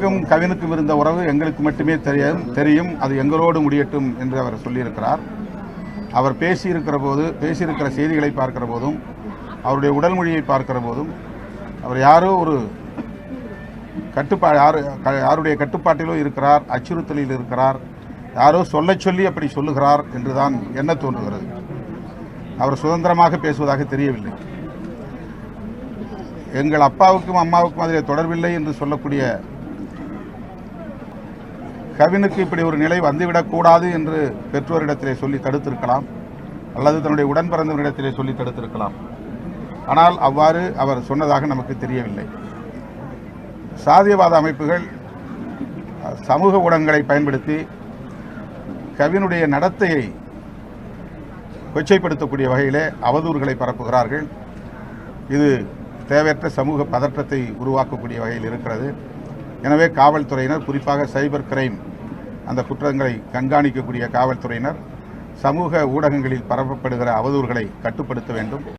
எனக்கும் கவினுக்கும் இருந்த உறவு எங்களுக்கு மட்டுமே தெரியும், அது எங்களோடு முடியட்டும் என்று அவர் சொல்லியிருக்கிறார். அவர் பேசியிருக்கிற செய்திகளை பார்க்கிற போதும், அவருடைய உடல் மொழியை பார்க்கிற போதும், அவர் யாரோ ஒரு யாருடைய கட்டுப்பாட்டிலோ இருக்கிறார், அச்சுறுத்தலில் இருக்கிறார், யாரோ சொல்லி அப்படி சொல்லுகிறார் என்றுதான் எண்ண தோன்றுகிறது. அவர் சுதந்திரமாக பேசுவதாக தெரியவில்லை. எங்கள் அப்பாவுக்கும் அம்மாவுக்கும் அதில் தொடர்பில்லை என்று சொல்லக்கூடிய கவினுக்கு இப்படி ஒரு நிலை வந்துவிடக்கூடாது என்று பெற்றோரிடத்திலே சொல்லி தடுத்திருக்கலாம், அல்லது தன்னுடைய உடன் பிறந்தவரிடத்திலே சொல்லி தடுத்திருக்கலாம். ஆனால் அவ்வாறு அவர் சொன்னதாக நமக்கு தெரியவில்லை. சாதியவாத அமைப்புகள் சமூக ஊடகங்களை பயன்படுத்தி கவினுடைய நடத்தையை கொச்சைப்படுத்தக்கூடிய வகையிலே அவதூறுகளை பரப்புகிறார்கள். இது தேவையற்ற சமூக பதற்றத்தை உருவாக்கக்கூடிய வகையில் இருக்கிறது. எனவே காவல்துறையினர், குறிப்பாக சைபர் கிரைம் அந்த குற்றங்களை கண்காணிக்கக்கூடிய காவல்துறையினர் சமூக ஊடகங்களில் பரப்பப்படுகிற அவதூறுகளை கட்டுப்படுத்த வேண்டும்.